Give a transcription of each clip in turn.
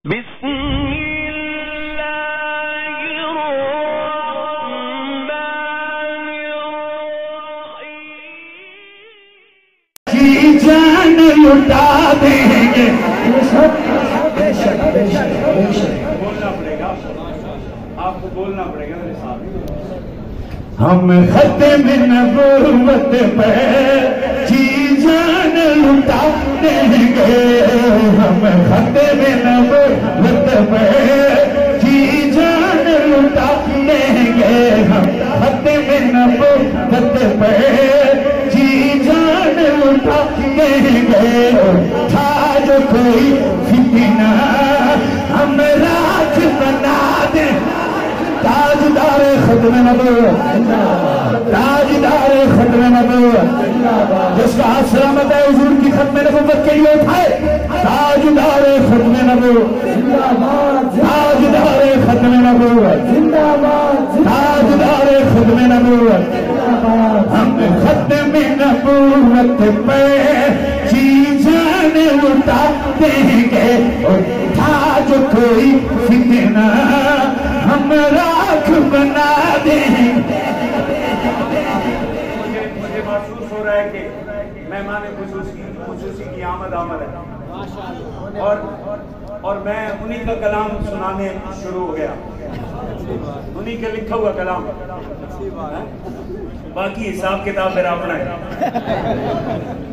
بسم اللہ الرحمن الرحیم کی جان لٹا دیں گے. بولنا پڑے گا، آپ کو بولنا پڑے گا میرے ساتھ. ہم ختم نبوت پہ جی جان لٹا دیں گے. ہم ختم نبوت پہ جی جان لٹا دیں گے. ہم ختم نبوت پہ جی جان لٹا دیں گے. تھا جو کوئی فتنہ ہم راج بنا دیں. تاجدار ختم نبوت، تاجدار ختم نبوت، جس کا سلامت ہے حضور کی ختم نبوت کے لیے اٹھائے. تاجدار ختم نبوت، تاجدار ختم نبوت، تاجدار ختم نبوت. ہم ختم نبوت پہ جی جان لٹا دیں گے. اور تھا جو کوئی فتنہ ہم راکھ بنا دیں. مجھے محسوس ہو رہا ہے کہ مہمان خصوصی کی آمد ہے اور میں انہی کا کلام سنانے شروع ہو گیا، انہی کا لکھا ہوا کلام. باقی حساب کتاب میرا اپنا ہے.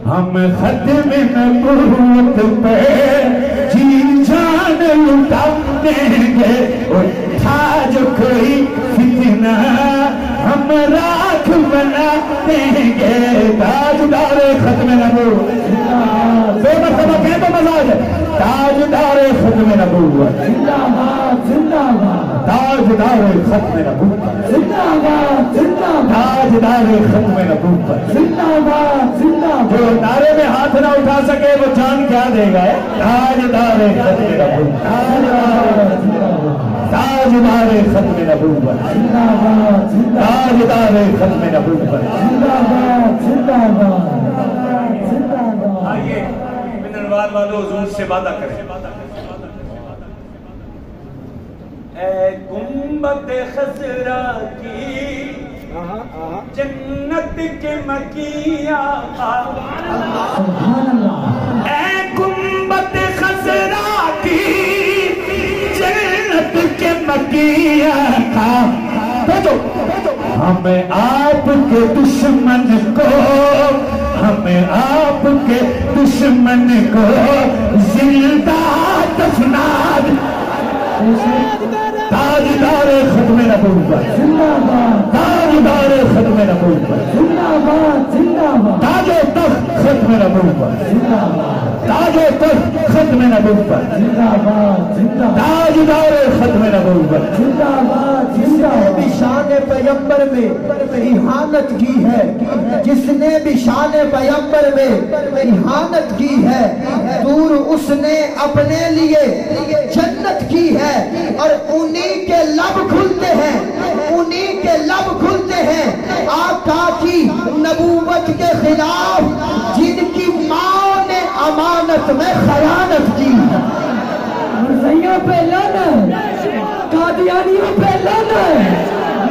ہم ختم نبوت پہ جی جان لٹا دیں گے. اور تھا جو کوئی فتنہ ہم راکھ بنا دیں گے. تاجدار ختم نبوت، دو مرتبہ کہیں تو مزہ آ جائے. تاجدار ختم نبوت، تاجدار ختم نبوت، تاجدار ختم نبوت. جو نعرے میں ہاتھ نہ اٹھا سکے وہ جان کیا دے گا. تاجدار ختم نبوت، تاجدار ختم نبوت، تاجدار ختم نبوت. آئیے منروال والوں حضور سے وعدہ کریں. اے گنبد خضرا کی جنت کے مکی آقا، اے گنبد خضرا کی جنت کے مکی آقا. ہمیں آپ کے دشمن کو، ہمیں آپ کے دشمن کو زندہ دفنا دیں. تاجدار ختم نبوت، تاجدار ختم نبوت، تاج و تخت ختم نبوت، تاج و تخت ختم نبوت، تاجدار ختم نبوت. جس نے بھی شان پیغمبر میں احانت کی ہے، جس نے بھی شان پیغمبر میں احانت کی ہے، دور اس نے اپنے لیے جنت کی ہے. اور انہی کے لب کھلتے ہیں، انہی کے لب کھلتے ہیں آقا کی نبوت کے خلاف جن کی ماں نے امانت میں خیانت کی. مرزائیوں پہ لعنت، قادیانیوں پہ لعنت،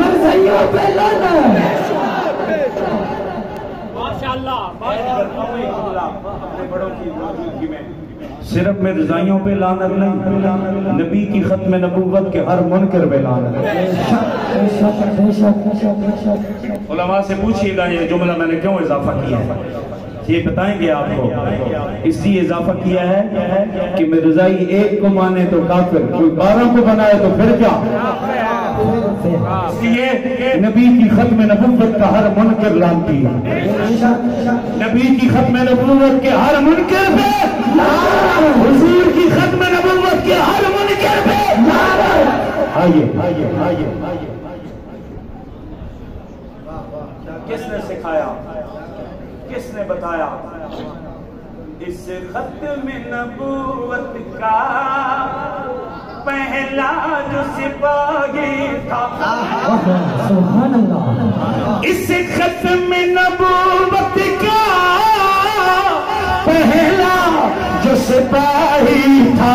مرزائیوں پہ لعنت. ماشاءاللہ اپنے بڑوں کی موجودگی میں صرف مرزائیوں پہ لعنت نہیں، نبی کی ختم نبوت کے ہر منکر پہ لعنت. علماء سے پوچھئے گا یہ جملہ میں نے کیوں اضافہ کیا ہے، یہ بتائیں گے آپ کو. اس لیے اضافہ کیا ہے کہ مرزائی ایک کو مانے تو کافر، کوئی 12 کو بنائے تو پھر کیا. اس لیے نبی کی ختم نبوت کا ہر منکر لعنتی ہے. نبی کی ختم نبوت کے ہر منکر پہ، حضور کی ختم نبوت کے ہر منکر پہ. آئیے آئیے آئیے. کس نے سکھایا، کس نے بتایا؟ اس ختم نبوت کا پہلا جو سپاہی تھا، سبحان اللہ. اس ختم نبوت کا پہلا جو سپاہی تھا